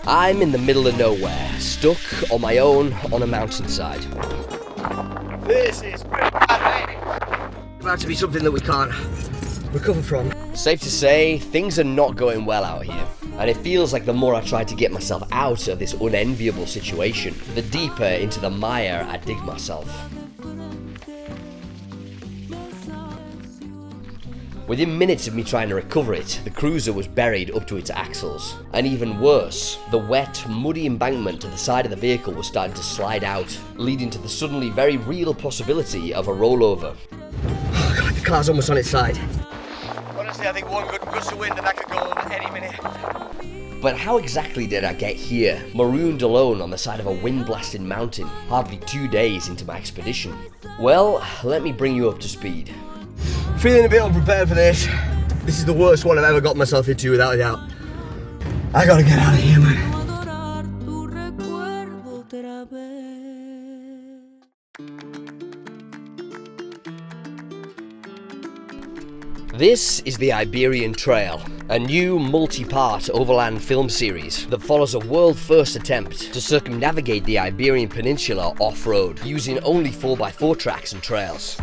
I'm in the middle of nowhere, stuck on my own on a mountainside. This is pretty bad, mate. About to be something that we can't recover from. Safe to say, things are not going well out here. And it feels like the more I try to get myself out of this unenviable situation, the deeper into the mire I dig myself. Within minutes of me trying to recover it, the cruiser was buried up to its axles. And even worse, the wet, muddy embankment to the side of the vehicle was starting to slide out, leading to the suddenly very real possibility of a rollover. Oh God, the car's almost on its side. Honestly, I think one good gust of wind and that could go any minute. But how exactly did I get here, marooned alone on the side of a wind-blasted mountain, hardly 2 days into my expedition? Well, let me bring you up to speed. Feeling a bit unprepared for this. This is the worst one I've ever got myself into, without a doubt. I gotta get out of here, man. This is the Iberian Trail, a new multi-part overland film series that follows a world-first attempt to circumnavigate the Iberian Peninsula off-road, using only 4x4 tracks and trails.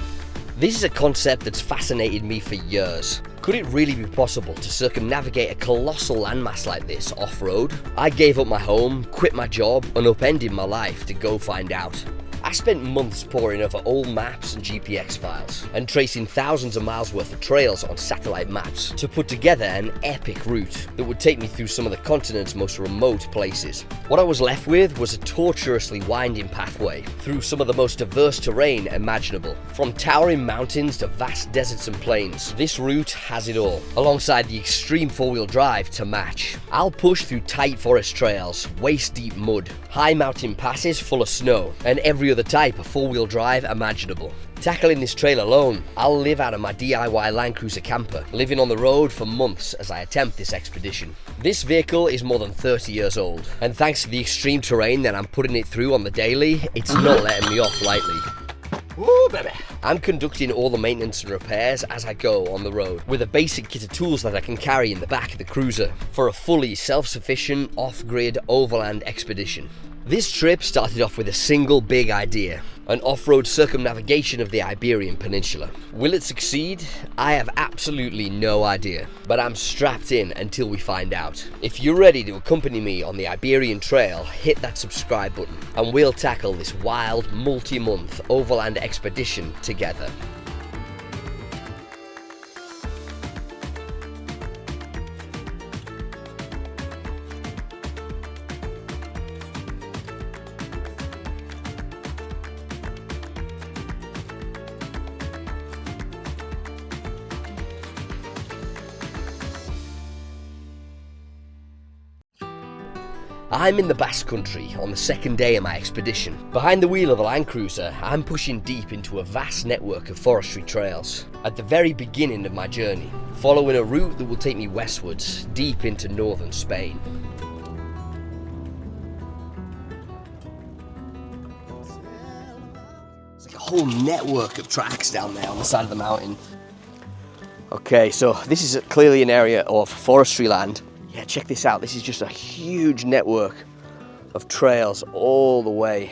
This is a concept that's fascinated me for years. Could it really be possible to circumnavigate a colossal landmass like this off-road? I gave up my home, quit my job, and upended my life to go find out. I spent months poring over old maps and GPX files, and tracing thousands of miles worth of trails on satellite maps to put together an epic route that would take me through some of the continent's most remote places. What I was left with was a tortuously winding pathway through some of the most diverse terrain imaginable. From towering mountains to vast deserts and plains, this route has it all, alongside the extreme four-wheel drive to match. I'll push through tight forest trails, waist-deep mud, high mountain passes full of snow, and every other type of four-wheel drive imaginable. Tackling this trail alone, I'll live out of my DIY Land Cruiser camper, living on the road for months as I attempt this expedition. This vehicle is more than 30 years old, and thanks to the extreme terrain that I'm putting it through on the daily, it's not letting me off lightly. Woo, baby. I'm conducting all the maintenance and repairs as I go on the road, with a basic kit of tools that I can carry in the back of the cruiser, for a fully self-sufficient, off-grid overland expedition. This trip started off with a single big idea, an off-road circumnavigation of the Iberian Peninsula. Will it succeed? I have absolutely no idea, but I'm strapped in until we find out. If you're ready to accompany me on the Iberian Trail, hit that subscribe button, and we'll tackle this wild, multi-month overland expedition together. I'm in the Basque Country on the second day of my expedition. Behind the wheel of the Land Cruiser, I'm pushing deep into a vast network of forestry trails. At the very beginning of my journey, following a route that will take me westwards, deep into northern Spain. It's like a whole network of tracks down there on the side of the mountain. Okay, so this is clearly an area of forestry land. Yeah, check this out. This is just a huge network of trails all the way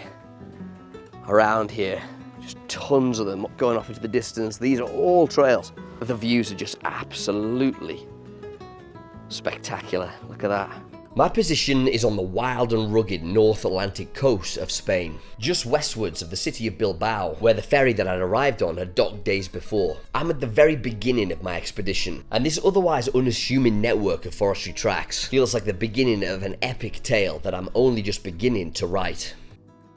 around here. Just tons of them going off into the distance. These are all trails. The views are just absolutely spectacular. Look at that. My position is on the wild and rugged North Atlantic coast of Spain, just westwards of the city of Bilbao, where the ferry that I'd arrived on had docked days before. I'm at the very beginning of my expedition, and this otherwise unassuming network of forestry tracks feels like the beginning of an epic tale that I'm only just beginning to write.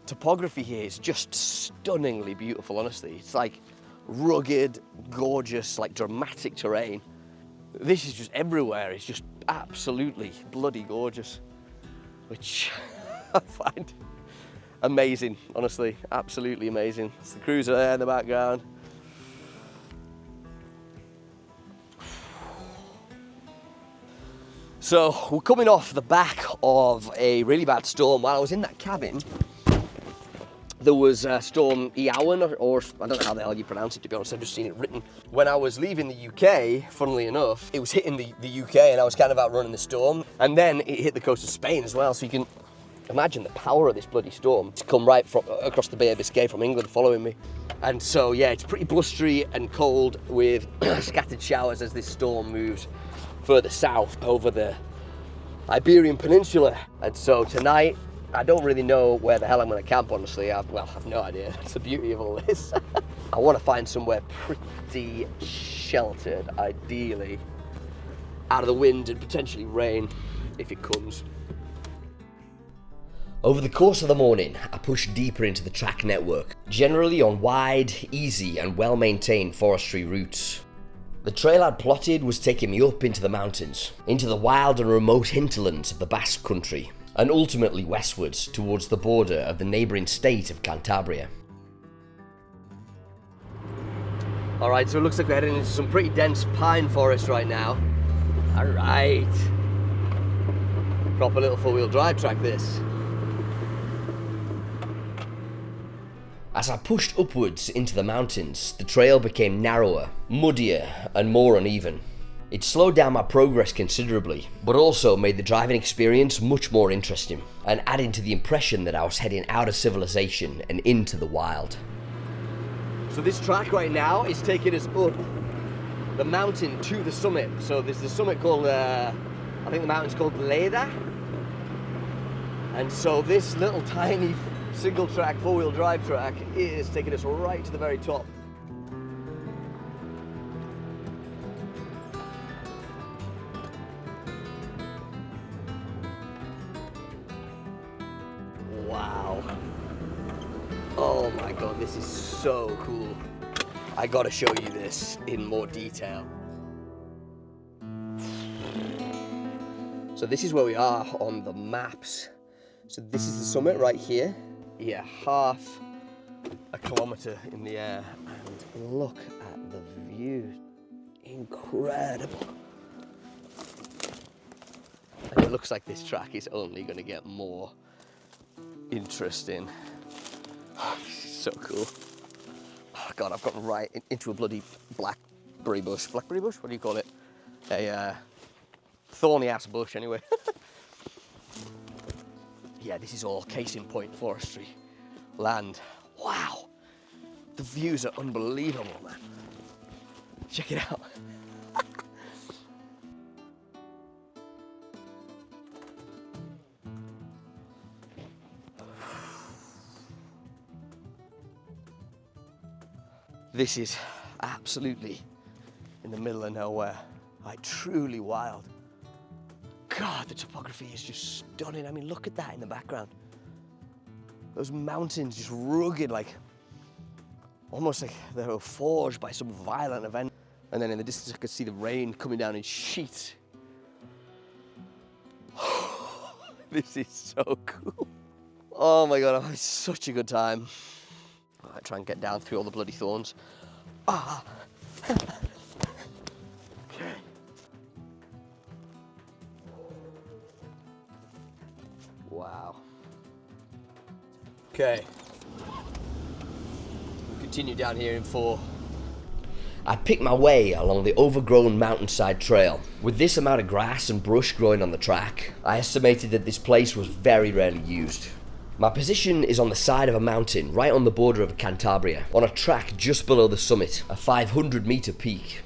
Topography here is just stunningly beautiful, honestly. It's like rugged, gorgeous, like dramatic terrain. This is just everywhere. It's just absolutely bloody gorgeous, which I find amazing, honestly, absolutely amazing. It's the cruiser there in the background. So we're coming off the back of a really bad storm. While I was in that cabin, There was Storm Iawn, or I don't know how the hell you pronounce it, to be honest. I've just seen it written. When I was leaving the UK, funnily enough, it was hitting the UK and I was kind of outrunning the storm. And then it hit the coast of Spain as well, so you can imagine the power of this bloody storm to come right from across the Bay of Biscay from England following me. And so, yeah, it's pretty blustery and cold with scattered showers as this storm moves further south over the Iberian Peninsula. And so tonight, I don't really know where the hell I'm going to camp, honestly. I've no idea. That's the beauty of all this. I want to find somewhere pretty sheltered, ideally out of the wind and potentially rain if it comes. Over the course of the morning, I pushed deeper into the track network, generally on wide, easy and well-maintained forestry routes. The trail I'd plotted was taking me up into the mountains, into the wild and remote hinterlands of the Basque Country, and ultimately westwards towards the border of the neighbouring state of Cantabria. Alright, so it looks like we're heading into some pretty dense pine forest right now. Alright. Proper little four-wheel drive track this. As I pushed upwards into the mountains, the trail became narrower, muddier, and more uneven. It slowed down my progress considerably, but also made the driving experience much more interesting, and adding to the impression that I was heading out of civilization and into the wild. So this track right now is taking us up the mountain to the summit. So there's the summit called, I think the mountain's called Leda. And so this little tiny single track, four-wheel drive track is taking us right to the very top. Wow. Oh my God, this is so cool. I gotta show you this in more detail. So this is where we are on the maps. So this is the summit right here. Yeah, half a kilometre in the air, and look at the view. Incredible. And it looks like this track is only going to get more interesting. Oh, this is so cool. Oh God, I've gotten right into a bloody blackberry bush. Blackberry bush? What do you call it? A thorny ass bush anyway. Yeah, this is all case in point forestry land. Wow, the views are unbelievable, man. Check it out. This is absolutely in the middle of nowhere, like truly wild. God, the topography is just stunning. I mean, look at that in the background. Those mountains just rugged, like, almost like they were forged by some violent event. And then in the distance, I could see the rain coming down in sheets. This is so cool. Oh my God, I'm having such a good time. I try and get down through all the bloody thorns. Ah. Okay. Wow. Okay. We'll continue down here in 4. I picked my way along the overgrown mountainside trail. With this amount of grass and brush growing on the track, I estimated that this place was very rarely used. My position is on the side of a mountain right on the border of Cantabria, on a track just below the summit, a 500-meter peak.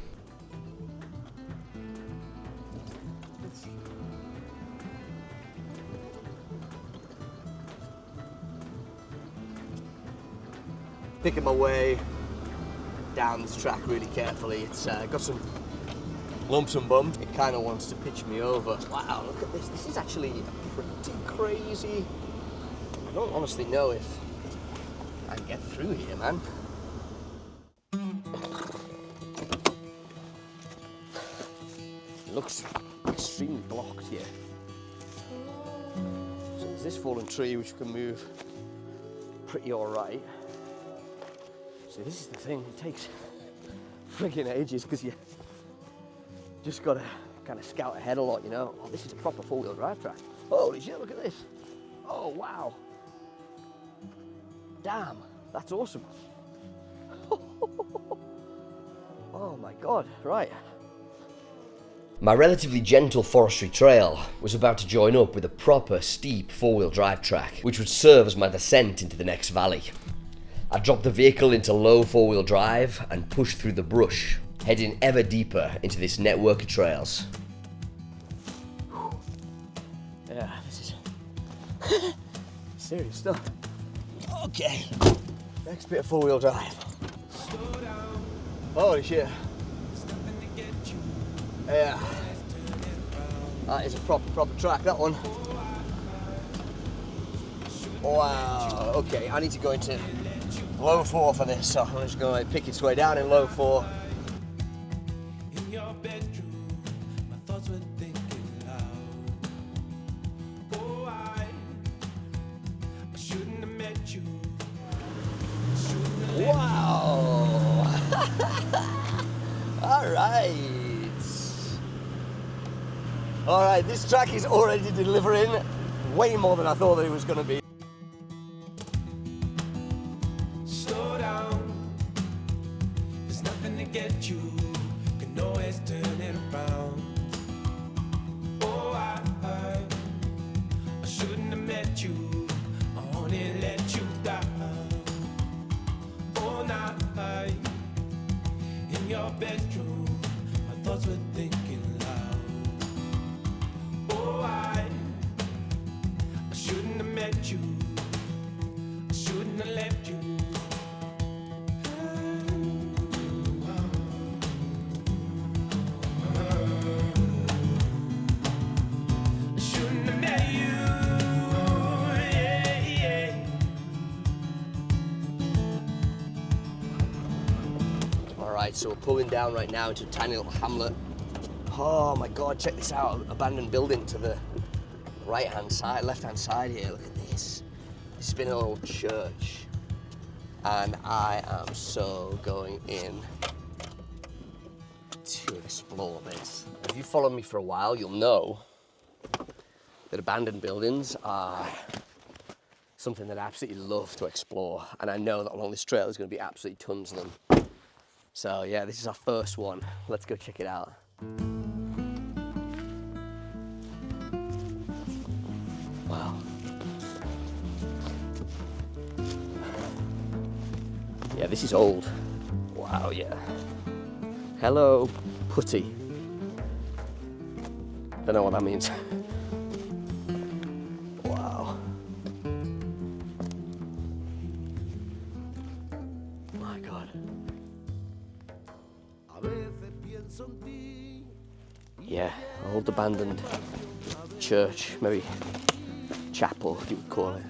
Picking my way down this track really carefully. It's got some lumps and bumps. It kind of wants to pitch me over. Wow, look at this. This is actually pretty crazy. I don't honestly know if I can get through here, man. It looks extremely blocked here. So there's this fallen tree which can move pretty alright. So this is the thing, it takes friggin' ages because you just gotta kind of scout ahead a lot, you know. Oh, this is a proper four-wheel drive track. Holy shit, look at this. Oh, wow. Damn, that's awesome. Oh my god, right. My relatively gentle forestry trail was about to join up with a proper steep four-wheel drive track, which would serve as my descent into the next valley. I dropped the vehicle into low four-wheel drive and pushed through the brush, heading ever deeper into this network of trails. Yeah, this is serious stuff. Okay, next bit of four-wheel drive. Holy shit. Yeah, that is a proper track, that one. Wow, okay, I need to go into low 4 for this, so I'm just going to pick its way down in low 4. Wow! Alright, this track is already delivering way more than I thought that it was going to be. Slow down, there's nothing to get you, can always turn it around. Oh, I shouldn't have met you, I only let you down. All night, in your bedroom, my thoughts were thinking loud. Oh, I shouldn't have met you, I shouldn't have left you. I shouldn't have met you, yeah, yeah. Alright, so we're pulling down right now into a tiny little hamlet. Oh my god, check this out, abandoned building to the right-hand side, left-hand side here, look at this. This has been an old church, and I am so going in to explore this. If you followed me for a while, you'll know that abandoned buildings are something that I absolutely love to explore, and I know that along this trail there's going to be absolutely tons of them. So yeah, this is our first one. Let's go check it out. Wow. Yeah, this is old. Wow, yeah. Hello, putty. Don't know what that means. Wow. My God. Yeah, old abandoned church, maybe chapel, you would call it.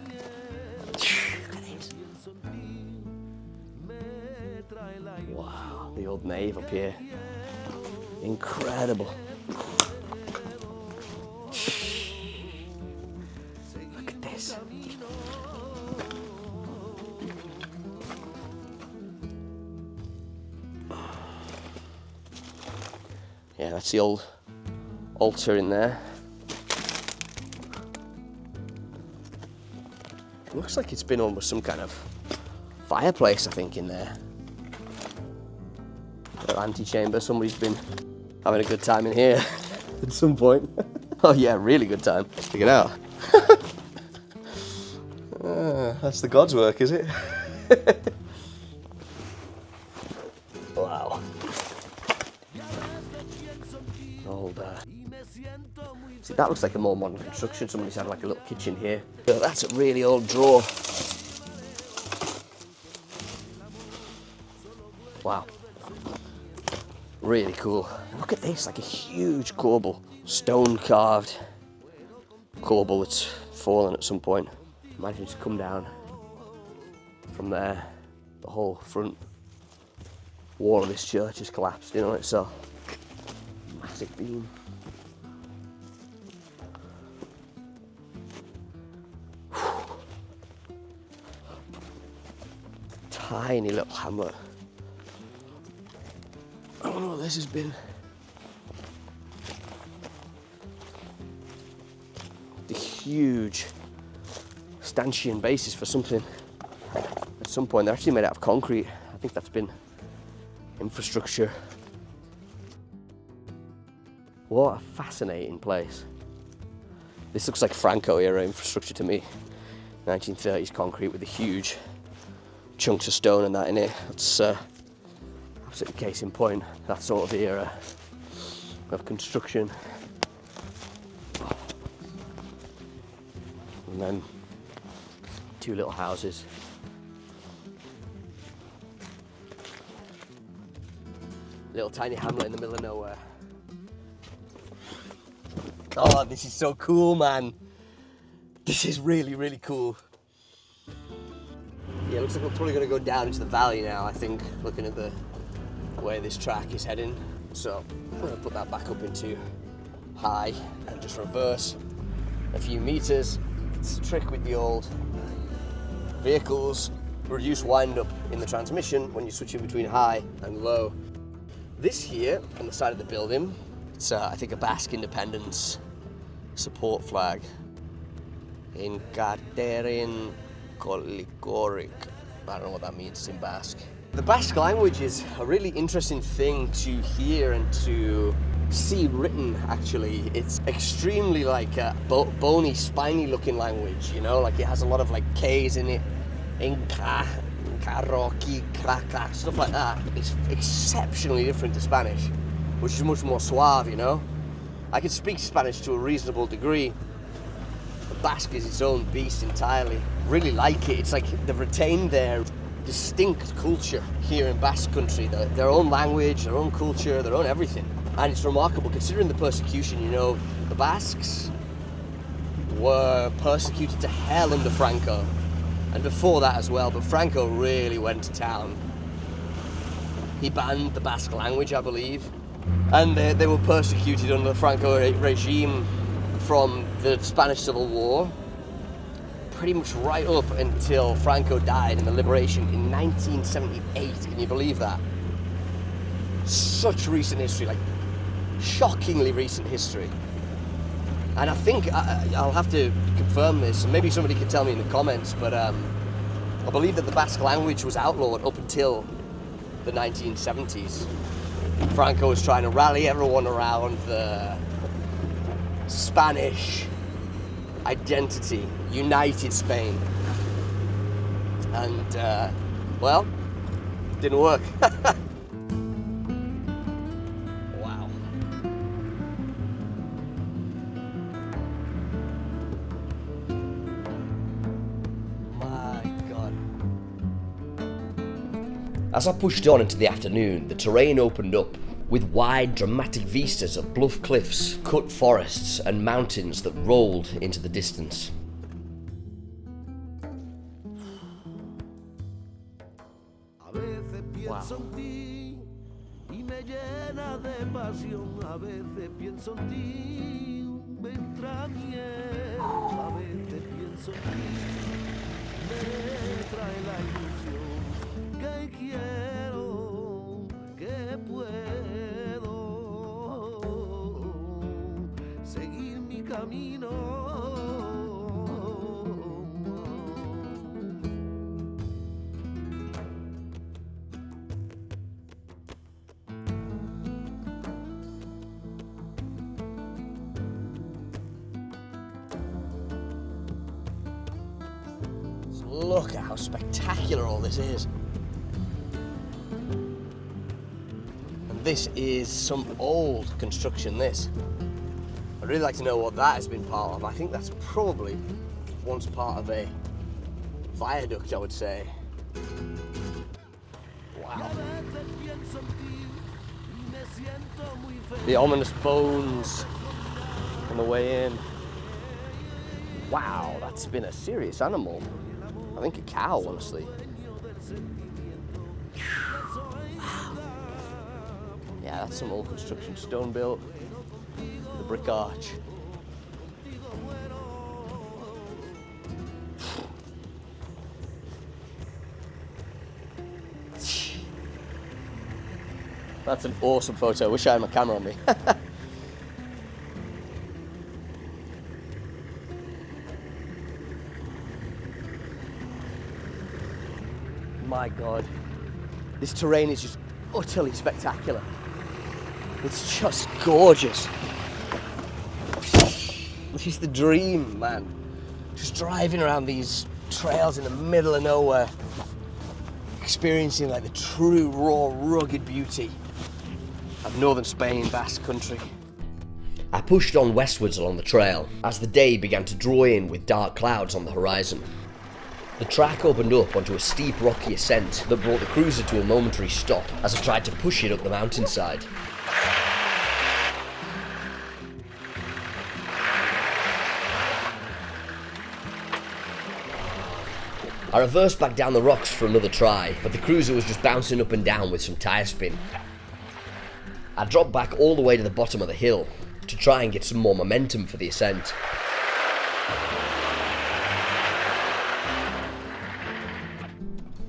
Look at this. Wow, the old nave up here. Incredible. Look at this. Yeah, that's the old altar in there. It looks like it's been almost some kind of fireplace, I think, in there. Or antechamber. Somebody's been having a good time in here at some point. Oh yeah, really good time. Check it out. That's the God's work, is it? Wow. Old. See, that looks like a more modern construction. Somebody's had like a little kitchen here. But that's a really old drawer. Wow. Really cool. Look at this, like a huge corbel. Stone carved corbel that's fallen at some point. Imagine it's come down from there. The whole front wall of this church has collapsed in on itself. Massive beam. Tiny little hamlet. I don't know what this has been. The huge stanchion basis for something. some point. They're actually made out of concrete. I think that's been infrastructure. What a fascinating place. This looks like Franco era infrastructure to me. 1930s concrete with the huge chunks of stone and that in it. That's absolutely case in point, that sort of era of construction. And then two little houses. Little tiny hamlet in the middle of nowhere. Oh, this is so cool, man. This is really, really cool. Yeah, looks like we're probably going to go down into the valley now, I think, looking at the way this track is heading. So I'm going to put that back up into high and just reverse a few meters. It's a trick with the old vehicles. Reduce wind up in the transmission when you're switching between high and low. This here on the side of the building, it's I think a Basque independence support flag. In Caterin Colicoric. I don't know what that means, it's in Basque. The Basque language is a really interesting thing to hear and to see written, actually. It's extremely like a bony, spiny looking language, you know, like it has a lot of like K's in it. Inca, Rocky, Craca, stuff like that. It's exceptionally different to Spanish, which is much more suave, you know. I can speak Spanish to a reasonable degree. Basque is its own beast entirely. Really like it. It's like they've retained their distinct culture here in Basque country, their own language, their own culture, their own everything. And it's remarkable considering the persecution, you know, the Basques were persecuted to hell under Franco. And before that as well, but Franco really went to town. He banned the Basque language, I believe. And they were persecuted under the Franco regime from the Spanish Civil War, pretty much right up until Franco died in the liberation in 1978. Can you believe that? Such recent history, like shockingly recent history. And I think I'll have to confirm this, and maybe somebody can tell me in the comments, but I believe that the Basque language was outlawed up until the 1970s. Franco was trying to rally everyone around the Spanish identity, united Spain. And, well, didn't work. Wow. My God. As I pushed on into the afternoon, the terrain opened up with wide, dramatic vistas of bluff cliffs, cut forests, and mountains that rolled into the distance. Wow. Seguir mi camino. Look at how spectacular all this is. And this is some old construction, this. I'd really like to know what that has been part of. I think that's probably once part of a viaduct, I would say. Wow. The ominous bones on the way in. Wow, that's been a serious animal. I think a cow, honestly. Wow. Yeah, that's some old construction, stone built. The brick arch. That's an awesome photo. Wish I had my camera on me. my God. This terrain is just utterly spectacular. It's just gorgeous. This is the dream, man. Just driving around these trails in the middle of nowhere, experiencing like the true, raw, rugged beauty of northern Spain, Basque Country. I pushed on westwards along the trail as the day began to draw in with dark clouds on the horizon. The track opened up onto a steep rocky ascent that brought the cruiser to a momentary stop as I tried to push it up the mountainside. I reversed back down the rocks for another try, but the cruiser was just bouncing up and down with some tyre spin. I dropped back all the way to the bottom of the hill to try and get some more momentum for the ascent.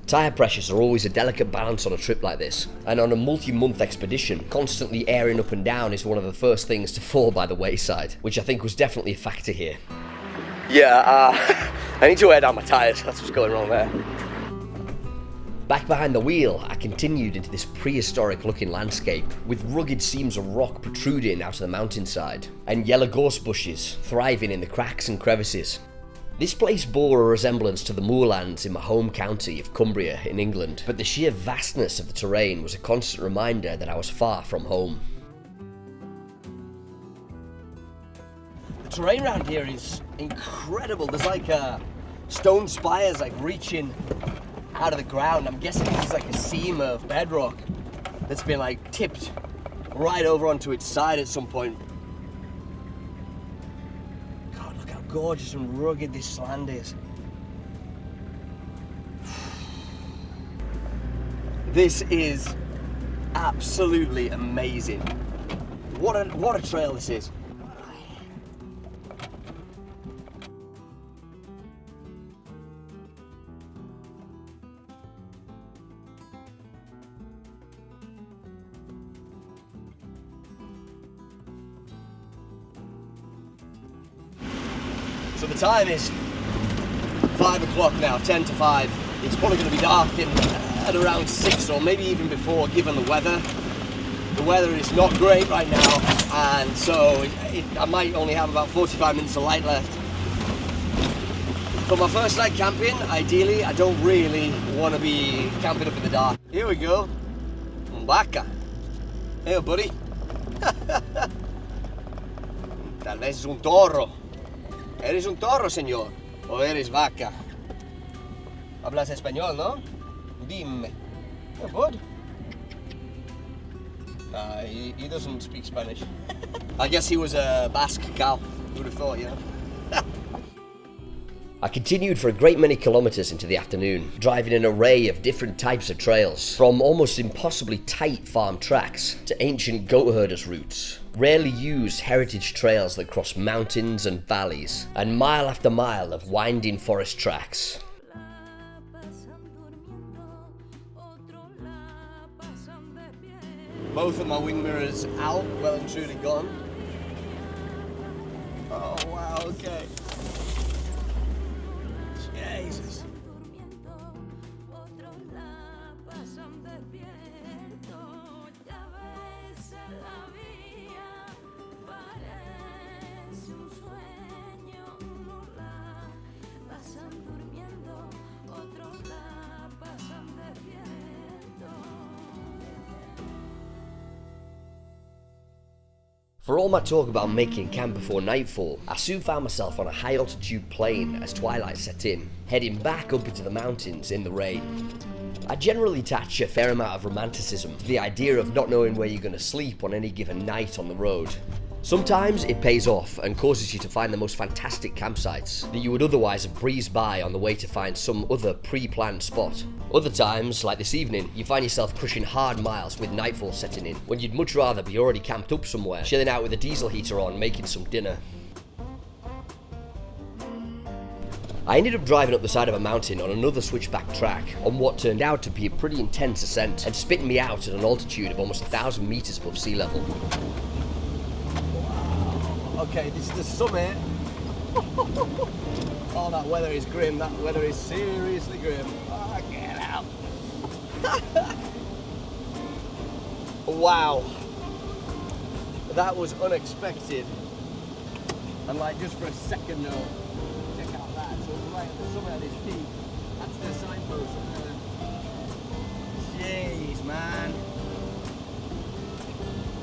Tyre pressures are always a delicate balance on a trip like this, and on a multi-month expedition, constantly airing up and down is one of the first things to fall by the wayside, which I think was definitely a factor here. Yeah, I need to wear down my tyres, that's what's going wrong there. Back behind the wheel, I continued into this prehistoric looking landscape with rugged seams of rock protruding out of the mountainside and yellow gorse bushes thriving in the cracks and crevices. This place bore a resemblance to the moorlands in my home county of Cumbria in England, but the sheer vastness of the terrain was a constant reminder that I was far from home. The terrain around here is incredible. There's like stone spires like reaching out of the ground. I'm guessing this is like a seam of bedrock that's been like tipped right over onto its side at some point. God, look how gorgeous and rugged this land is. This is absolutely amazing. What a trail this is. So the time is 5 o'clock now, 10 to 5. It's probably going to be dark at around 6 or maybe even before, given the weather. The weather is not great right now, and so I might only have about 45 minutes of light left. For my first night camping, ideally, I don't really want to be camping up in the dark. Here we go. Vaca. Hey, buddy. Tal vez es un toro. ¿Eres un toro, señor? ¿O eres vaca? Hablas español, ¿no? Dime. Oh, bud. He doesn't speak Spanish. I guess he was a Basque cow. Who would have thought, you know? I continued for a great many kilometres into the afternoon, driving an array of different types of trails, from almost impossibly tight farm tracks to ancient goat herders' routes, rarely used heritage trails that cross mountains and valleys, and mile after mile of winding forest tracks. Both of my wing mirrors out, well and truly gone. Oh wow, okay. Jesus. For all my talk about making camp before nightfall, I soon found myself on a high altitude plain as twilight set in, heading back up into the mountains in the rain. I generally attach a fair amount of romanticism to the idea of not knowing where you're going to sleep on any given night on the road. Sometimes it pays off and causes you to find the most fantastic campsites that you would otherwise have breezed by on the way to find some other pre-planned spot. Other times, like this evening, you find yourself crushing hard miles with nightfall setting in, when you'd much rather be already camped up somewhere, chilling out with a diesel heater on, making some dinner. I ended up driving up the side of a mountain on another switchback track on what turned out to be a pretty intense ascent and spitting me out at an altitude of almost 1,000 meters above sea level. Okay, this is the summit. Oh, that weather is grim. That weather is seriously grim. Oh, get out. Wow. That was unexpected. And like just for a second though, check out that. So right at the summit of this peak, that's the signpost up there. Jeez, man.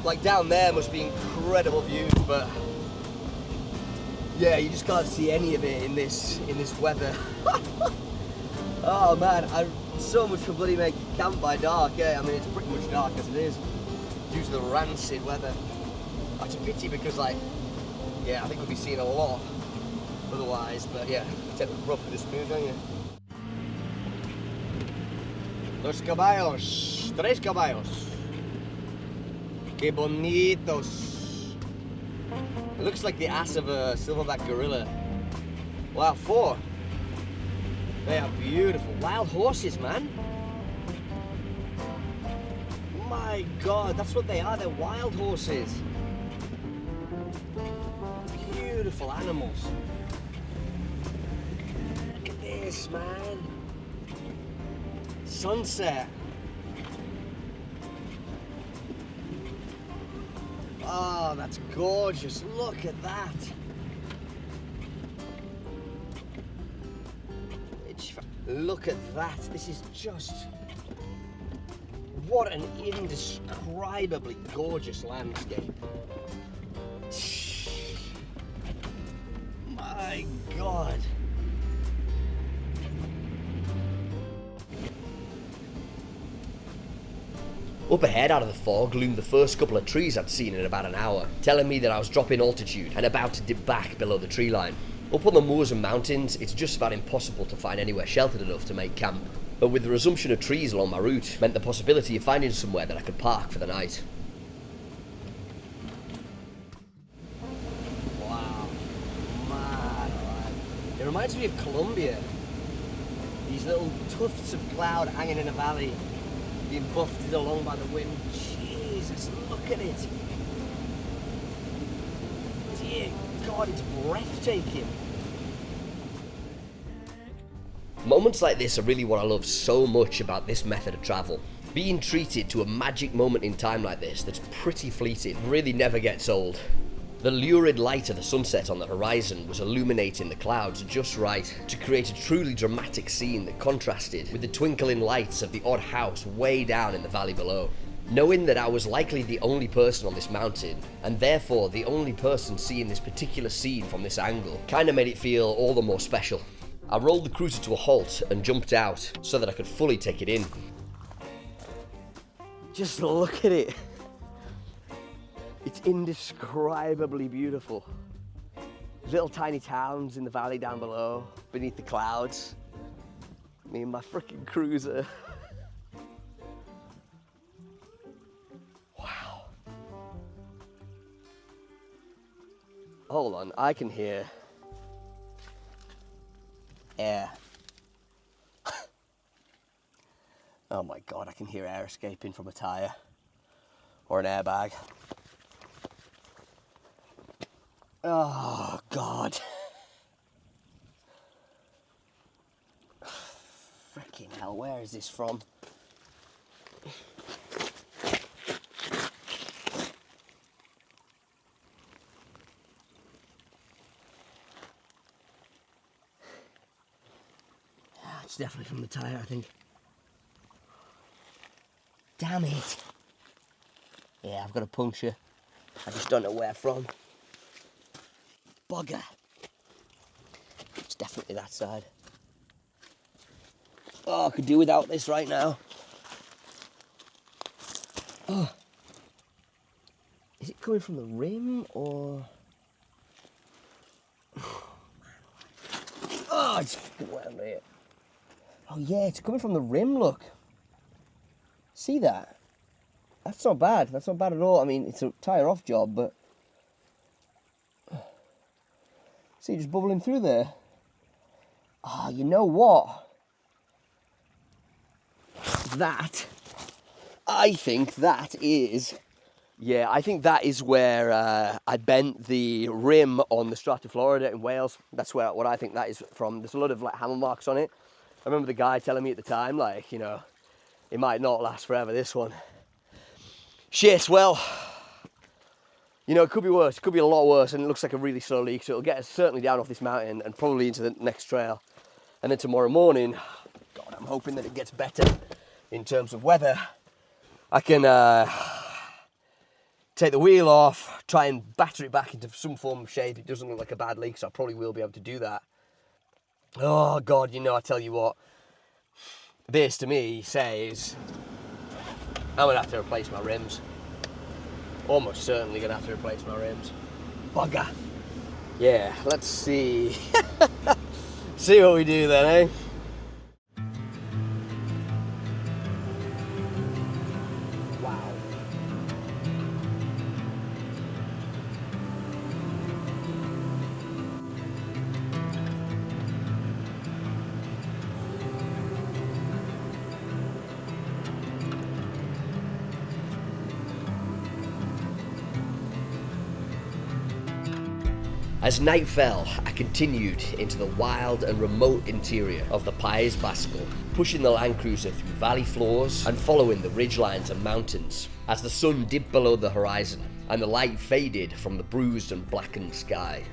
Like down there must be incredible views, but yeah, you just can't see any of it in this weather. Oh man, I'm so much for bloody making camp by dark. Yeah, I mean it's pretty much dark as it is due to the rancid weather. It's a pity because like, yeah, I think we'll be seeing a lot otherwise, but yeah, you take the rough with the smooth, don't you? Dos caballos, tres caballos. Que bonitos. It looks like the ass of a silverback gorilla. Wow, 4. They are beautiful. Wild horses, man. My God, that's what they are. They're wild horses. Beautiful animals. Look at this, man. Sunset. Oh, that's gorgeous. Look at that. Look at that. This is just... what an indescribably gorgeous landscape. My God. Up ahead out of the fog loomed the first couple of trees I'd seen in about an hour, telling me that I was dropping altitude and about to dip back below the tree line. Up on the moors and mountains, it's just about impossible to find anywhere sheltered enough to make camp, but with the resumption of trees along my route meant the possibility of finding somewhere that I could park for the night. Wow. Man, alright. It reminds me of Colombia. These little tufts of cloud hanging in a valley, being buffeted along by the wind. Jesus, look at it. Dear God, it's breathtaking. Moments like this are really what I love so much about this method of travel. Being treated to a magic moment in time like this that's pretty fleeting really never gets old. The lurid light of the sunset on the horizon was illuminating the clouds just right to create a truly dramatic scene that contrasted with the twinkling lights of the odd house way down in the valley below. Knowing that I was likely the only person on this mountain, and therefore the only person seeing this particular scene from this angle, kinda made it feel all the more special. I rolled the cruiser to a halt and jumped out so that I could fully take it in. Just look at it. It's indescribably beautiful. Little tiny towns in the valley down below, beneath the clouds. Me and my freaking cruiser. Wow. Hold on, I can hear air. Oh my God, I can hear air escaping from a tire or an airbag. Oh God. Freaking hell, where is this from? It's definitely from the tire, I think. Damn it. Yeah, I've got a puncture. I just don't know where from. Bugger. It's definitely that side. Oh, I could do without this right now. Oh. Is it coming from the rim or... Oh, it's fucking wet under here. Oh yeah, it's coming from the rim, look. See that? That's not bad. That's not bad at all. I mean, it's a tyre off job, but... See, just bubbling through there. Ah, you know what? That, I think that is... Yeah, I think that is where I bent the rim on the Strata Florida in Wales. That's what I think that is from. There's a lot of like hammer marks on it. I remember the guy telling me at the time, like, you know, it might not last forever, this one. Shit, well, you know, it could be worse. It could be a lot worse, and it looks like a really slow leak, so it'll get us certainly down off this mountain and probably into the next trail. And then tomorrow morning, God, I'm hoping that it gets better in terms of weather. I can take the wheel off, try and batter it back into some form of shape. It doesn't look like a bad leak, so I probably will be able to do that. Oh God, you know, I tell you what, this to me says I'm gonna have to replace my rims. Almost certainly gonna have to replace my rims. Bugger. Yeah, let's see. See what we do then, eh? Wow. As night fell, I continued into the wild and remote interior of the País Vasco, pushing the Land Cruiser through valley floors and following the ridgelines and mountains as the sun dipped below the horizon and the light faded from the bruised and blackened sky.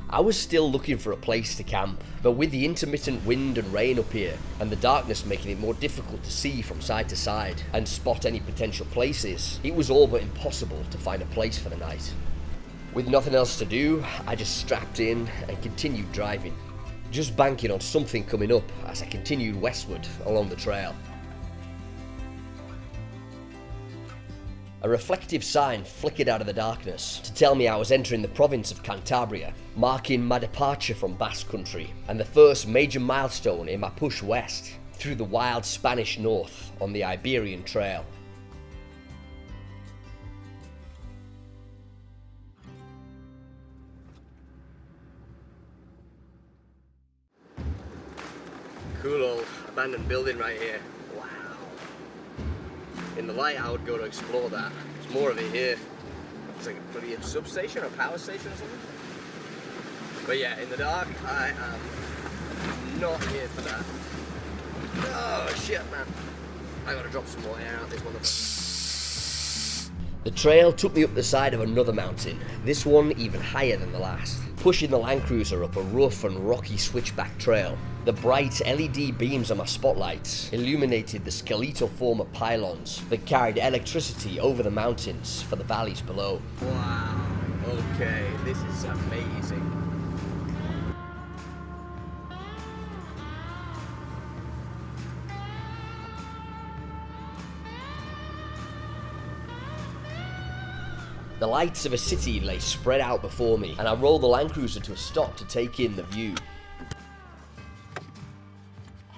I was still looking for a place to camp, but with the intermittent wind and rain up here and the darkness making it more difficult to see from side to side and spot any potential places, it was all but impossible to find a place for the night. With nothing else to do, I just strapped in and continued driving, just banking on something coming up as I continued westward along the trail. A reflective sign flickered out of the darkness to tell me I was entering the province of Cantabria, marking my departure from Basque Country and the first major milestone in my push west through the wild Spanish north on the Iberian Trail. Cool old abandoned building right here. Wow. In the light, I would go to explore that. There's more of it here. It's like maybe a substation or a power station or something. But yeah, in the dark, I am not here for that. Oh shit, man. I gotta drop some more air out this motherfucker. The trail took me up the side of another mountain, this one even higher than the last, pushing the Land Cruiser up a rough and rocky switchback trail. The bright LED beams on my spotlights illuminated the skeletal form of pylons that carried electricity over the mountains for the valleys below. Wow, okay, this is amazing. The lights of a city lay spread out before me, and I rolled the Land Cruiser to a stop to take in the view.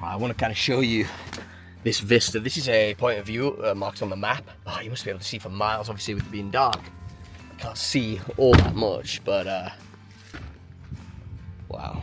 I want to kind of show you this vista. This is a point of view marked on the map. Oh, you must be able to see for miles, obviously, with it being dark. I can't see all that much, but wow.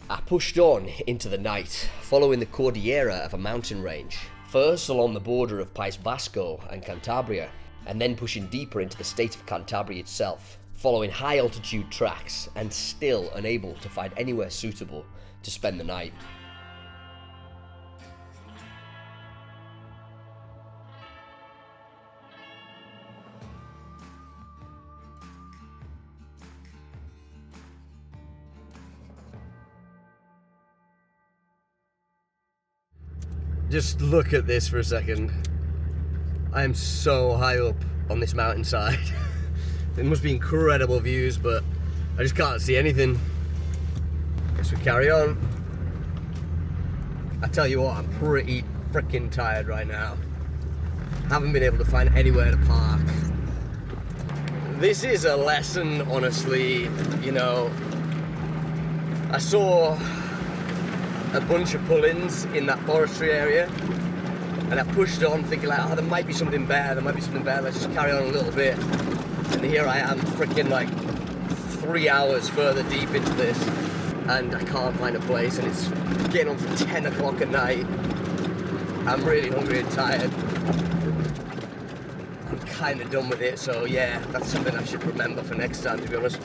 I pushed on into the night, following the Cordillera of a mountain range, first along the border of País Vasco and Cantabria, and then pushing deeper into the state of Cantabria itself, following high altitude tracks and still unable to find anywhere suitable to spend the night. Just look at this for a second. I am so high up on this mountainside. It must be incredible views, but I just can't see anything. Guess we carry on. I tell you what, I'm pretty freaking tired right now. Haven't been able to find anywhere to park. This is a lesson, honestly. You know, I saw a bunch of pull-ins in that forestry area, and I pushed on thinking like, oh, there might be something better, let's just carry on a little bit. And here I am freaking like 3 hours further deep into this, and I can't find a place, and it's getting on for 10 o'clock at night. I'm really hungry and tired. kind of done with it, so yeah, that's something I should remember for next time, to be honest.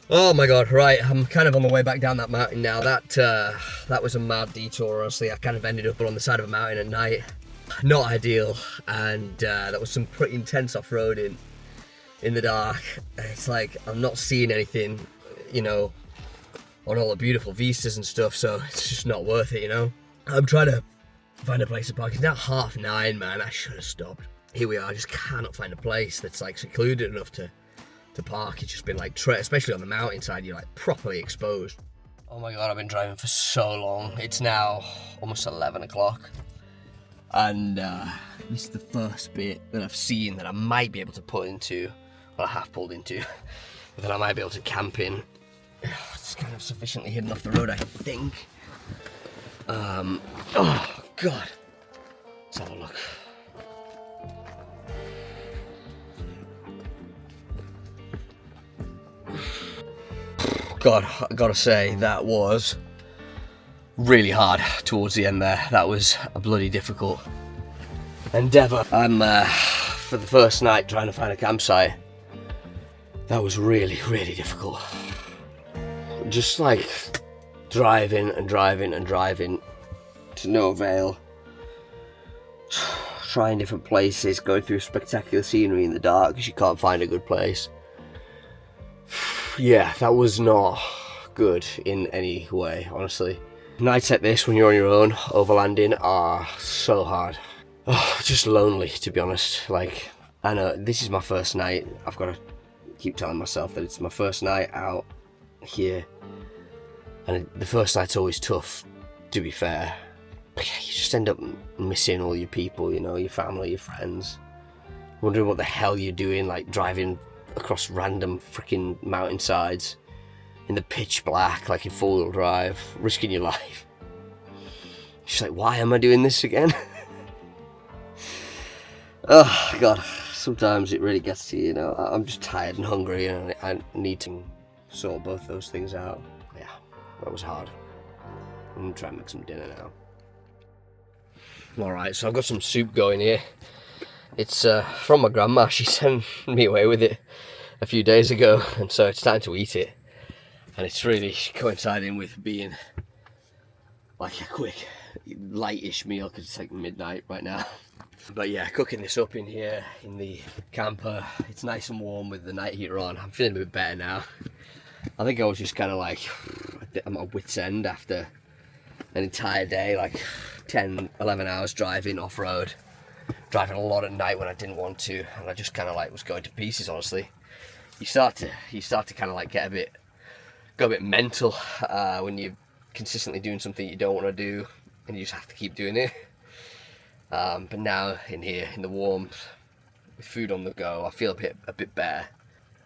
Oh my god, right, I'm kind of on the way back down that mountain now. That was a mad detour, honestly. I kind of ended up on the side of a mountain at night. Not ideal, and that was some pretty intense off-roading in the dark. It's like, I'm not seeing anything, you know, on all the beautiful vistas and stuff, so it's just not worth it, you know. I'm trying to find a place to park. It's now 9:30, man. I should have stopped. Here we are, I just cannot find a place that's like secluded enough to park. It's just been like, especially on the mountainside, you're like properly exposed. Oh my god, I've been driving for so long. It's now almost 11 o'clock. And this is the first bit that I've seen that I might be able to pull into, well, I have pulled into, but that I might be able to camp in. It's kind of sufficiently hidden off the road, I think. Oh god. Let's have a look. God, I gotta say, that was really hard towards the end there. That was a bloody difficult endeavour. I'm, for the first night trying to find a campsite, that was really, really difficult. Just like driving and driving and driving to no avail. Trying different places, going through spectacular scenery in the dark because you can't find a good place. Yeah, that was not good in any way, honestly. Nights like this, when you're on your own, overlanding, are so hard. Oh, just lonely, to be honest. Like, I know, this is my first night. I've got to keep telling myself that it's my first night out here. And the first night's always tough, to be fair. But yeah, you just end up missing all your people, you know, your family, your friends. Wondering what the hell you're doing, like driving across random freaking mountainsides in the pitch black, like in four-wheel drive, risking your life. Just like, why am I doing this again? Oh god, sometimes it really gets to you, you know. I'm just tired and hungry, and I need to sort both those things out. Yeah, that was hard. I'm gonna try and make some dinner now. Alright, so I've got some soup going here. It's from my grandma. She sent me away with it a few days ago, and so it's time to eat it. And it's really coinciding with being like a quick, lightish meal because it's like midnight right now. But yeah, cooking this up in here in the camper. It's nice and warm with the night heater on. I'm feeling a bit better now. I think I was just kind of like, I'm at wit's end after an entire day, like 10, 11 hours driving off-road. Driving a lot at night when I didn't want to, and I just kind of like was going to pieces, honestly. You start to kind of like go a bit mental when you're consistently doing something you don't want to do, and you just have to keep doing it. But now in here, in the warmth, with food on the go, I feel a bit better.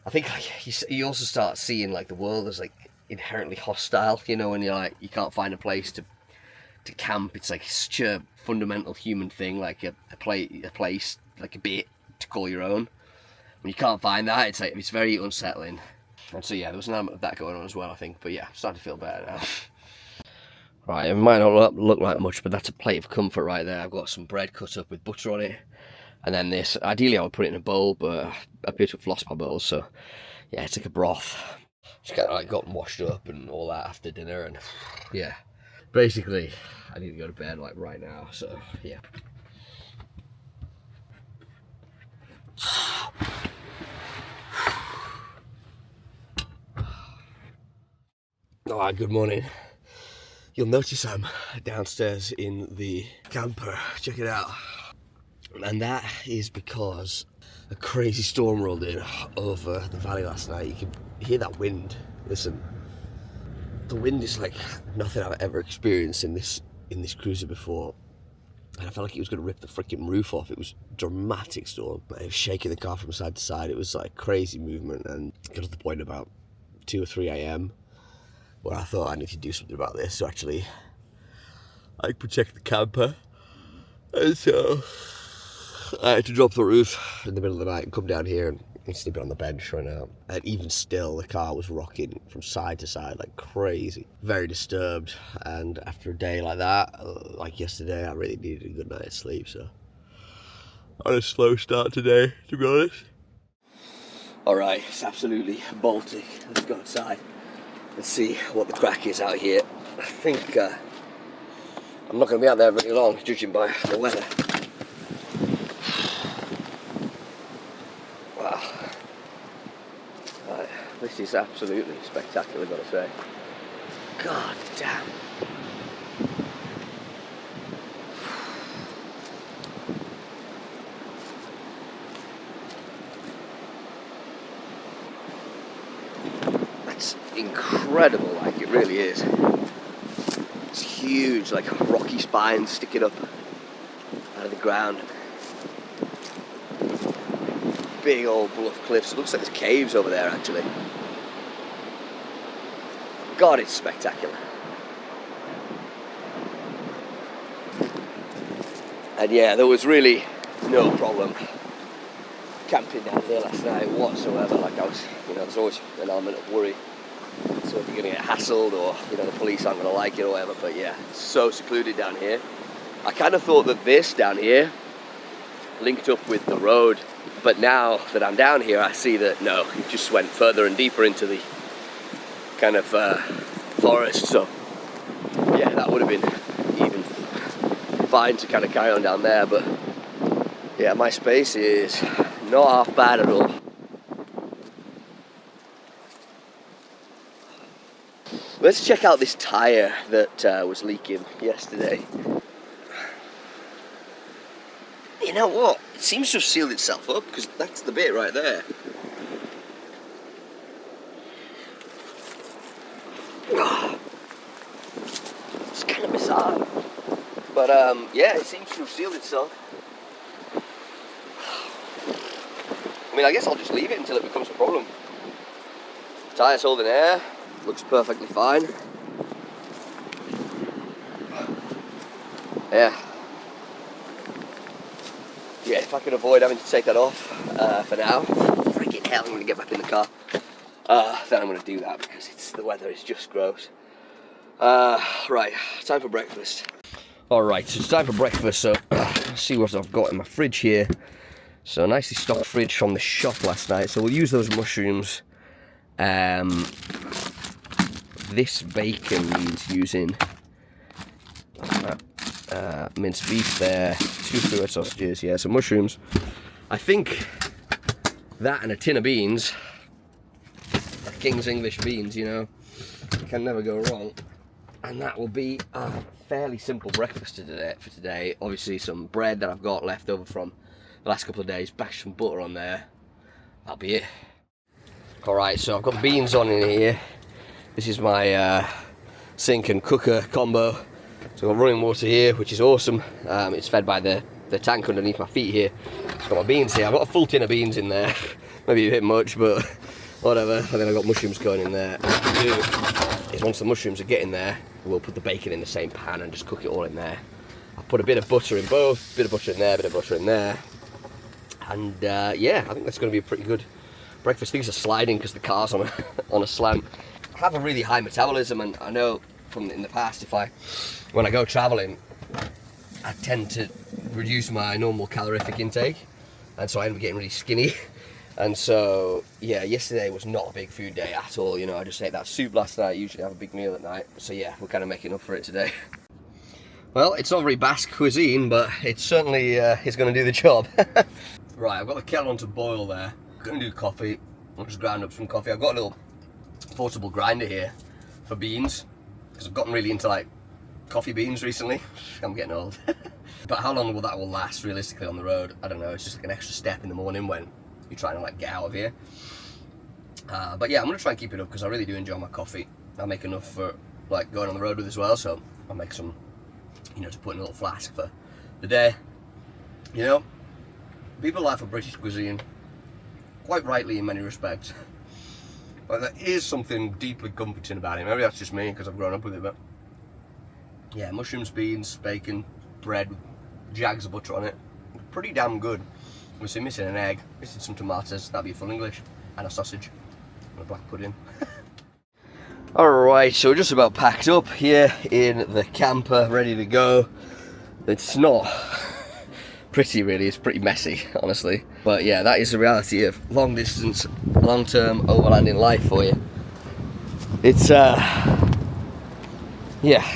I think like you also start seeing like the world as like inherently hostile, you know, when you're like, you can't find a place to camp. It's like such a fundamental human thing, like a place, like a bit to call your own. When you can't find that, it's very unsettling. And so yeah, there was an element of that going on as well, I think. But yeah, I'm starting to feel better now. Right, it might not look like much, but that's a plate of comfort right there. I've got some bread cut up with butter on it, and then this. Ideally, I would put it in a bowl, but I appear to have lost my bowl, so yeah, it's like a broth. Just kind of like got washed up and all that after dinner, and yeah. Basically, I need to go to bed like right now, so yeah. Alright, good morning. You'll notice I'm downstairs in the camper. Check it out. And that is because a crazy storm rolled in over the valley last night. You can hear that wind. Listen, the wind is like nothing I've ever experienced in this cruiser before. And I felt like it was going to rip the freaking roof off. It was a dramatic storm. It was shaking the car from side to side. It was like crazy movement, and got to the point about 2 or 3 a.m. where I thought I need to do something about this. So actually, I protect the camper. And so I had to drop the roof in the middle of the night and come down here and sleeping on the bench right now. And even still, the car was rocking from side to side like crazy. Very disturbed. And after a day like that, like yesterday, I really needed a good night's sleep. So I had a slow start today, to be honest. All right, it's absolutely Baltic. Let's go outside. Let's see what the crack is out here. I think I'm not going to be out there very long, judging by the weather. Wow. Right, this is absolutely spectacular, I've got to say. God damn. That's incredible, like it really is. It's huge, like a rocky spine sticking up out of the ground. Big old bluff cliffs. It looks like there's caves over there actually. God, it's spectacular. And yeah, there was really no problem camping down here last night whatsoever. Like I was, there's always an element of worry. So if you're going to get hassled or, the police aren't going to like it or whatever. But yeah, it's so secluded down here. I kind of thought that this down here linked up with the road. But now that I'm down here, I see that no, it just went further and deeper into the kind of forest. So yeah, that would have been even fine to kind of carry on down there. But yeah, my space is not half bad at all. Let's check out this tyre that was leaking yesterday. You know what? It seems to have sealed itself up because that's the bit right there. It's kind of bizarre. But yeah, it seems to have sealed itself. I mean, I guess I'll just leave it until it becomes a problem. The tyre's holding air. Looks perfectly fine. Yeah. Yeah, if I could avoid having to take that off for now, freaking hell, I'm going to get back in the car. Then I'm going to do that because the weather is just gross. Right, time for breakfast. Alright, so it's time for breakfast, so let's see what I've got in my fridge here. So, nicely stocked fridge from the shop last night, so we'll use those mushrooms. This bacon needs using. Minced beef there, 2 fluid sausages, yeah, some mushrooms. I think that and a tin of beans, like King's English beans, you can never go wrong. And that will be a fairly simple breakfast for today. Obviously some bread that I've got left over from the last couple of days, bash some butter on there, that'll be it. Alright, so I've got beans on in here. This is my sink and cooker combo. So I've got running water here, which is awesome. It's fed by the tank underneath my feet here. I've got my beans here. I've got a full tin of beans in there. Maybe a bit much, but whatever. And then I've got mushrooms going in there. What I'll do is once the mushrooms are getting there, we'll put the bacon in the same pan and just cook it all in there. I'll put a bit of butter in both, bit of butter in there, bit of butter in there. And yeah, I think that's going to be a pretty good breakfast. Things are sliding because the car's on a slant. I have a really high metabolism, and I know from in the past, when I go traveling, I tend to reduce my normal calorific intake, and so I end up getting really skinny. And so yeah, yesterday was not a big food day at all. I just ate that soup last night. I usually have a big meal at night, so yeah, we're kind of making up for it today. Well, it's not very Basque cuisine, but it certainly is going to do the job. Right, I've got the kettle on to boil there. I'm going to do coffee. I'll just grind up some coffee. I've got a little portable grinder here for beans, because I've gotten really into like coffee beans recently. I'm getting old. But how long will that last realistically on the road? I don't know. It's just like an extra step in the morning when you're trying to like get out of here. But yeah, I'm gonna try and keep it up because I really do enjoy my coffee. I make enough for like going on the road with as well, so I'll make some, you know, to put in a little flask for the day. You know, people laugh at British cuisine, quite rightly in many respects. But there is something deeply comforting about it. Maybe that's just me because I've grown up with it, but yeah, mushrooms, beans, bacon, bread with jags of butter on it. Pretty damn good. We're missing an egg, missing some tomatoes, that'd be full English, and a sausage, and a black pudding. Alright, so we're just about packed up here in the camper, ready to go. It's not pretty really, it's pretty messy, honestly. But yeah, that is the reality of long distance, long-term overlanding life for you. It's yeah,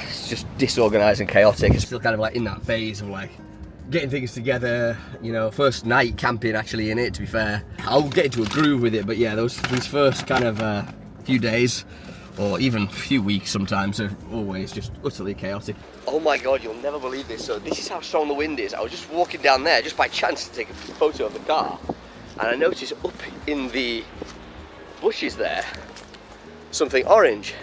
it's just disorganized and chaotic. It's still kind of like in that phase of like getting things together, you know, first night camping actually in it, to be fair. I'll get into a groove with it, but yeah, these first kind of few days, or even a few weeks sometimes, are always just utterly chaotic. Oh my god, you'll never believe this. So this is how strong the wind is. I was just walking down there, just by chance, to take a photo of the car, and I noticed up in the bushes there, something orange,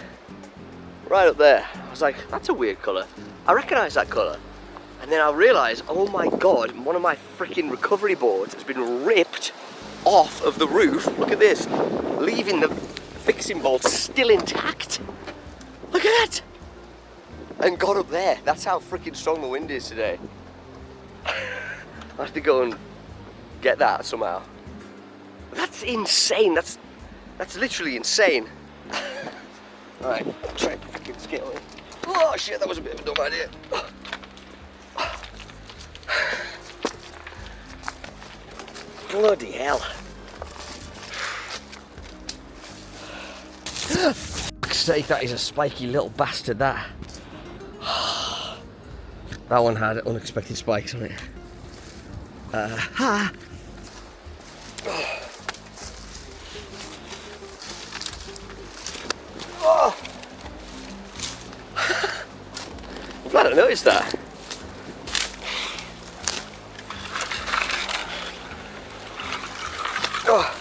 right up there. I was like, that's a weird colour. I recognise that colour. And then I realised, oh my god, one of my freaking recovery boards has been ripped off of the roof. Look at this, leaving the fixing bolts still intact. Look at that! And got up there. That's how freaking strong the wind is today. I have to go and get that somehow. That's insane. That's literally insane. Alright, I'll try and freaking scale it. Oh shit, that was a bit of a dumb idea. Bloody hell. Fuck's sake, that is a spiky little bastard, that. That one had unexpected spikes on it. Ha! Oh. I'm glad I noticed that. Oh.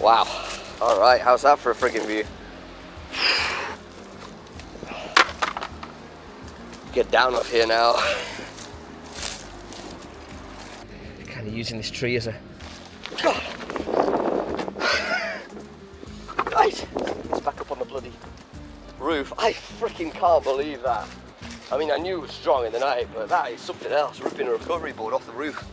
Wow. Alright, how's that for a friggin' view? Get down up here now. Kind of using this tree as a... God. Right, it's back up on the bloody roof. I freaking can't believe that. I mean, I knew it was strong in the night, but that is something else. Ripping a recovery board off the roof.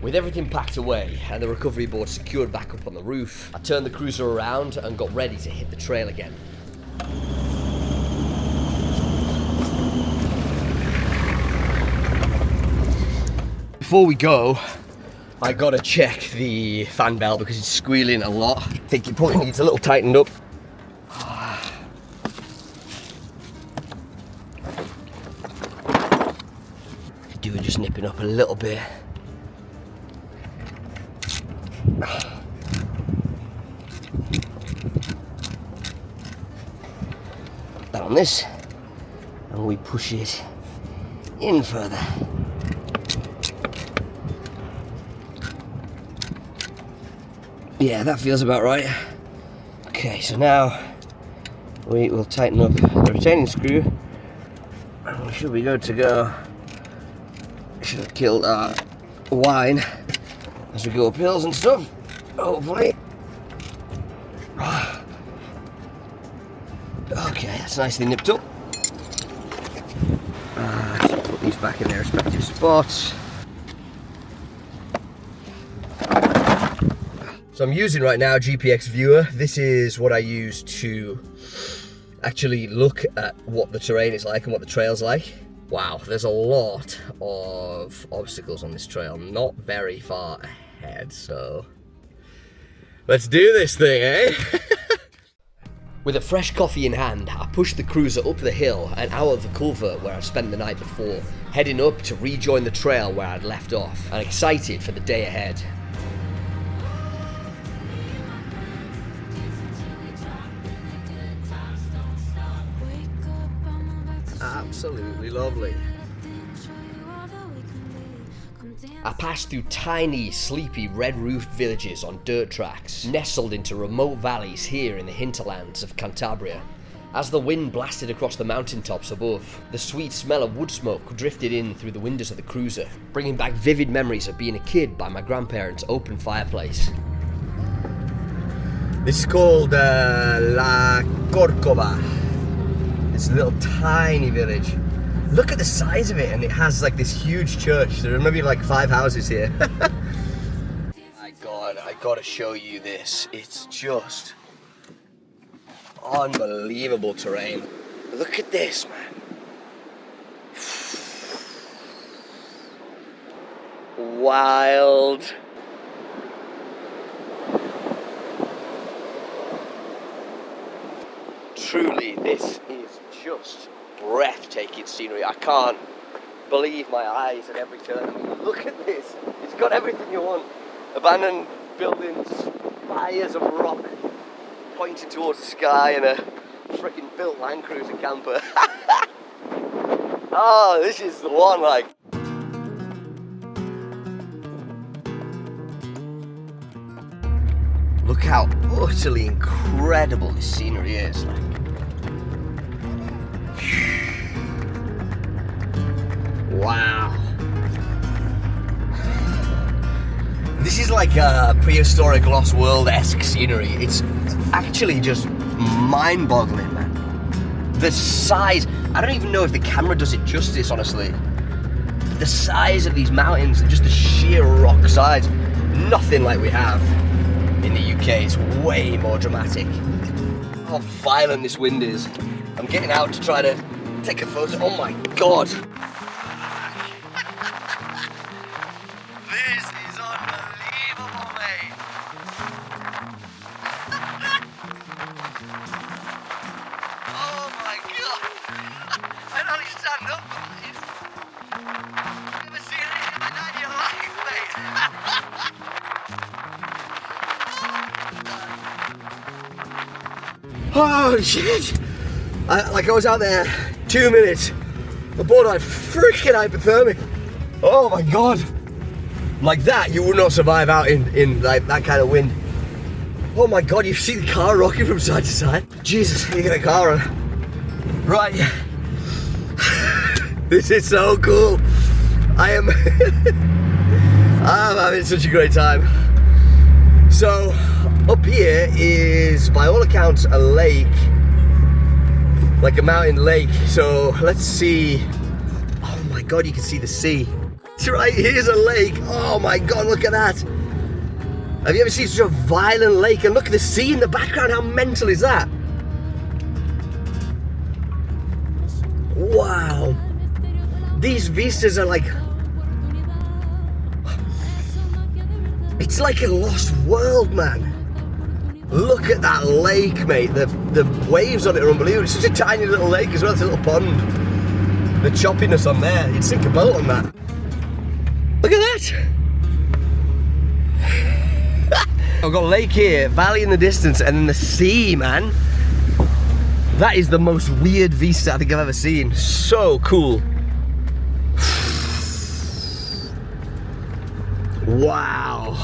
With everything packed away and the recovery board secured back up on the roof, I turned the cruiser around and got ready to hit the trail again. Before we go, I gotta check the fan belt because it's squealing a lot. I think it probably needs a little tightened up. Could do with just nipping up a little bit. That on this, and we push it in further. Yeah, that feels about right. Okay, so now we will tighten up the retaining screw and we should be good to go. Should have killed our wine as we go up hills and stuff, hopefully. Okay, that's nicely nipped up. Put these back in their respective spots. So I'm using right now GPX Viewer. This is what I use to actually look at what the terrain is like and what the trail's like. Wow, there's a lot of obstacles on this trail, not very far ahead, so let's do this thing, eh? With a fresh coffee in hand, I pushed the cruiser up the hill and out of the culvert where I'd spent the night before, heading up to rejoin the trail where I'd left off, and excited for the day ahead. absolutely lovely. I passed through tiny, sleepy, red-roofed villages on dirt tracks, nestled into remote valleys here in the hinterlands of Cantabria. As the wind blasted across the mountaintops above, the sweet smell of wood smoke drifted in through the windows of the cruiser, bringing back vivid memories of being a kid by my grandparents' open fireplace. This is called La Corcova. It's a little tiny village. Look at the size of it, and it has like this huge church. There are maybe like 5 houses here. My God, I gotta show you this. It's just unbelievable terrain. Look at this, man. Wild. Truly, this is just breathtaking scenery. I can't believe my eyes at every turn. I mean, look at this. It's got everything you want. Abandoned buildings, spires of rock pointing towards the sky, and a freaking built Land Cruiser camper. Oh, this is the one, like. Look how utterly incredible this scenery is, like. Wow. This is like a prehistoric Lost World-esque scenery. It's actually just mind-boggling, man. The size, I don't even know if the camera does it justice, honestly. The size of these mountains and just the sheer rock sides, nothing like we have in the UK. It's way more dramatic. How violent this wind is. I'm getting out to try to take a photo. Oh my God. This is unbelievable, mate. Oh my God. I don't need to stand up, guys. I've never seen anything like that in your life, mate. Oh shit. I was out there 2 minutes. The borderline freaking hypothermic. Oh my God. Like that, you would not survive out in like that kind of wind. Oh my God, you see the car rocking from side to side? Jesus, you get a car on. Right. This is so cool. I'm having such a great time. So, up here is, by all accounts, a lake. Like a mountain lake. So, let's see. Oh my God, you can see the sea. It's right, here's a lake. Oh my God, look at that. Have you ever seen such a violent lake? And look at the sea in the background. How mental is that? Wow. These vistas are like... It's like a lost world, man. Look at that lake, mate. The waves on it are unbelievable. It's such a tiny little lake as well. It's a little pond. The choppiness on there. You'd sink a boat on that. Look at that. I've got a lake here, valley in the distance, and then the sea, man. That is the most weird vista I think I've ever seen. So cool. Wow.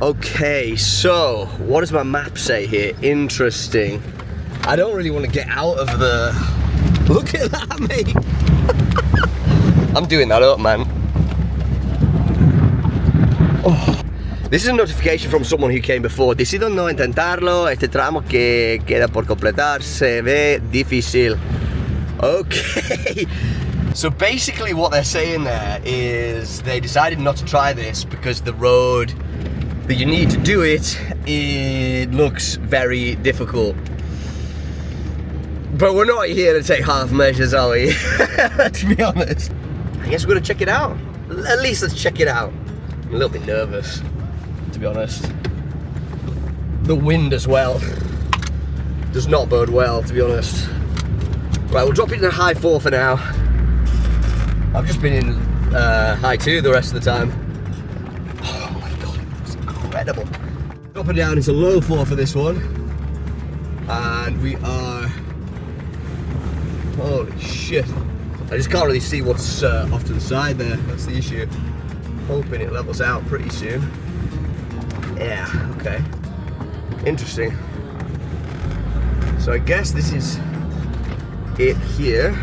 Okay, so what does my map say here? Interesting. I don't really want to get out of the... Look at that, mate. I'm doing that up, man. Oh. This is a notification from someone who came before. Decido no intentarlo. Este tramo que queda por completar se ve difícil. Okay. So basically what they're saying there is they decided not to try this because the road that you need to do it, it looks very difficult. But we're not here to take half measures, are we? To be honest. I guess we're gonna check it out. At least let's check it out. I'm a little bit nervous, to be honest. The wind as well does not bode well, to be honest. Right, we'll drop it in high 4 for now. I've just been in high 2 the rest of the time. Oh my God, it's incredible. Drop it down into low 4 for this one. And we are Holy shit. I just can't really see what's off to the side there. That's the issue. Hoping it levels out pretty soon. Yeah, okay. Interesting. So I guess this is it here.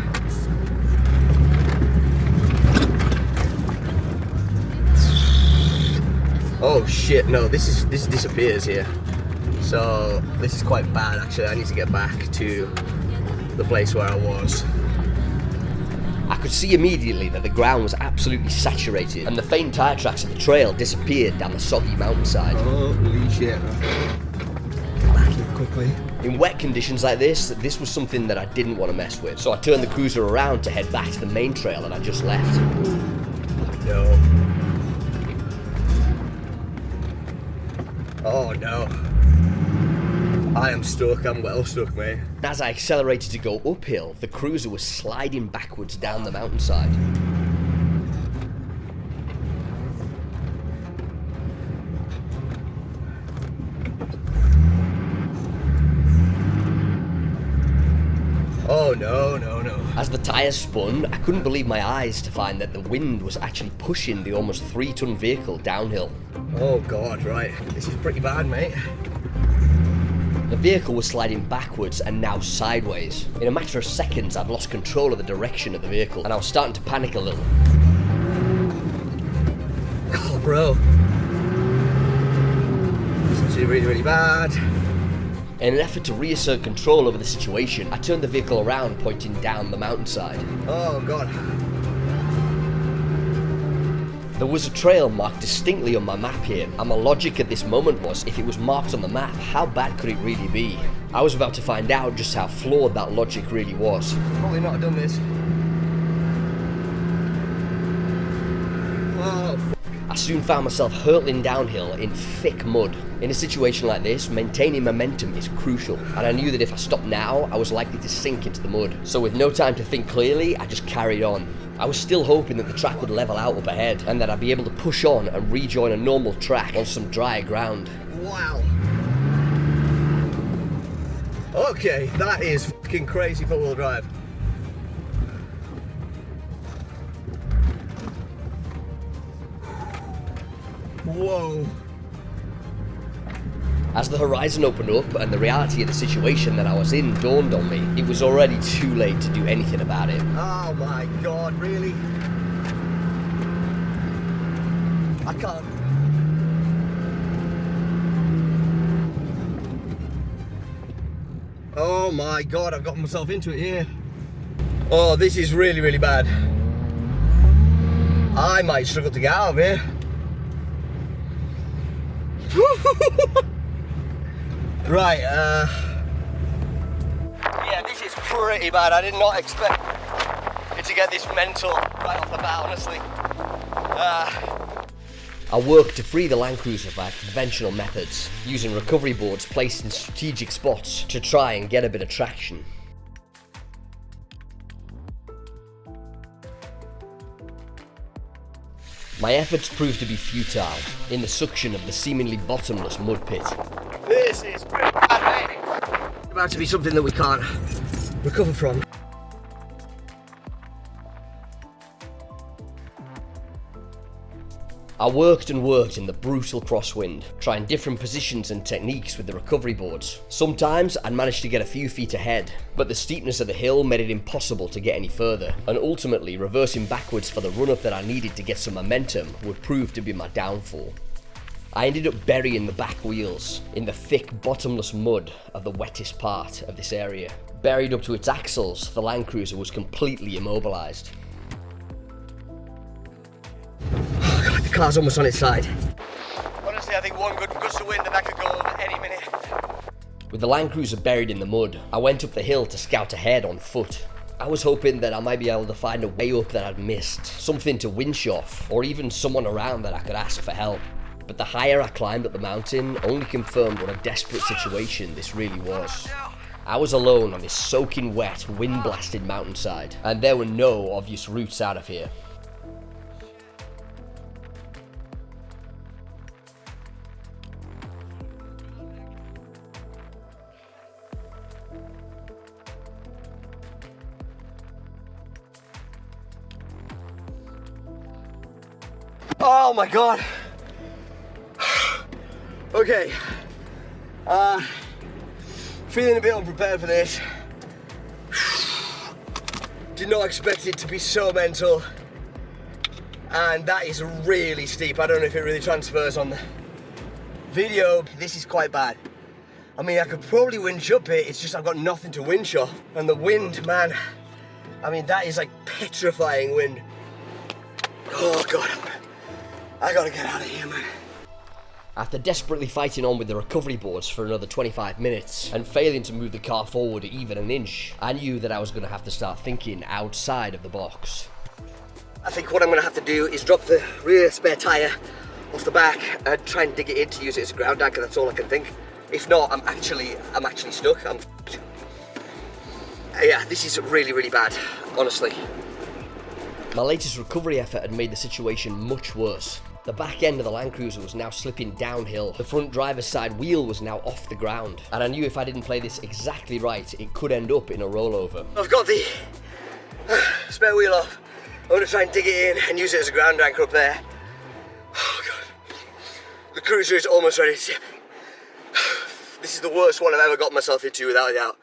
Oh shit, no, this disappears here. So this is quite bad actually. I need to get back to the place where I was. I could see immediately that the ground was absolutely saturated and the faint tire tracks of the trail disappeared down the soggy mountainside. Holy shit. Back here quickly. In wet conditions like this was something that I didn't want to mess with. So I turned the cruiser around to head back to the main trail that I just left. No. Oh no. I am stuck, I'm well stuck, mate. As I accelerated to go uphill, the cruiser was sliding backwards down the mountainside. Oh no, no, no. As the tyres spun, I couldn't believe my eyes to find that the wind was actually pushing the almost 3-ton vehicle downhill. Oh god, right. This is pretty bad, mate. The vehicle was sliding backwards and now sideways. In a matter of seconds, I'd lost control of the direction of the vehicle, and I was starting to panic a little. Oh, bro. This is actually really, really bad. In an effort to reassert control over the situation, I turned the vehicle around, pointing down the mountainside. Oh, God. There was a trail marked distinctly on my map here, and my logic at this moment was, if it was marked on the map, how bad could it really be? I was about to find out just how flawed that logic really was. Probably not have done this. Oh, I soon found myself hurtling downhill in thick mud. In a situation like this, maintaining momentum is crucial, and I knew that if I stopped now, I was likely to sink into the mud. So with no time to think clearly, I just carried on. I was still hoping that the track would level out up ahead, and that I'd be able to push on and rejoin a normal track on some drier ground. wow. Okay, that is fucking crazy four-wheel drive. Whoa. As the horizon opened up and the reality of the situation that I was in dawned on me, it was already too late to do anything about it. Oh my god, really? I can't. Oh my god, I've gotten myself into it here. Oh, this is really, really bad. I might struggle to get out of here. Right, yeah, this is pretty bad. I did not expect it to get this mental right off the bat, honestly. I worked to free the Land Cruiser by conventional methods, using recovery boards placed in strategic spots to try and get a bit of traction. My efforts proved to be futile in the suction of the seemingly bottomless mud pit. This is pretty bad, mate. About to be something that we can't recover from. I worked and worked in the brutal crosswind, trying different positions and techniques with the recovery boards. Sometimes I'd manage to get a few feet ahead, but the steepness of the hill made it impossible to get any further, and ultimately reversing backwards for the run-up that I needed to get some momentum would prove to be my downfall. I ended up burying the back wheels in the thick, bottomless mud of the wettest part of this area. Buried up to its axles, the Land Cruiser was completely immobilized. Oh god, the car's almost on its side. Honestly, I think one good gust of wind and that could go over any minute. With the Land Cruiser buried in the mud, I went up the hill to scout ahead on foot. I was hoping that I might be able to find a way up that I'd missed, something to winch off, or even someone around that I could ask for help. But the higher I climbed up the mountain only confirmed what a desperate situation this really was. I was alone on this soaking wet, wind-blasted mountainside, and there were no obvious routes out of here. Oh my God. Okay. Feeling a bit unprepared for this. Did not expect it to be so mental. And that is really steep. I don't know if it really transfers on the video. This is quite bad. I mean, I could probably winch up it, it's just I've got nothing to winch off. And the wind, man, I mean, that is like petrifying wind. Oh God, I gotta get out of here, man. After desperately fighting on with the recovery boards for another 25 minutes and failing to move the car forward even an inch, I knew that I was going to have to start thinking outside of the box. I think what I'm gonna have to do is drop the rear spare tyre off the back and try and dig it in to use it as a ground anchor. That's all I can think. If not, I'm actually stuck. Yeah, this is really, really bad, honestly. My latest recovery effort had made the situation much worse. The back end of the Land Cruiser was now slipping downhill. The front driver's side wheel was now off the ground. And I knew if I didn't play this exactly right, it could end up in a rollover. I've got the spare wheel off. I'm gonna try and dig it in and use it as a ground anchor up there. Oh God. The cruiser is almost ready to tip. This is the worst one I've ever got myself into, without a doubt.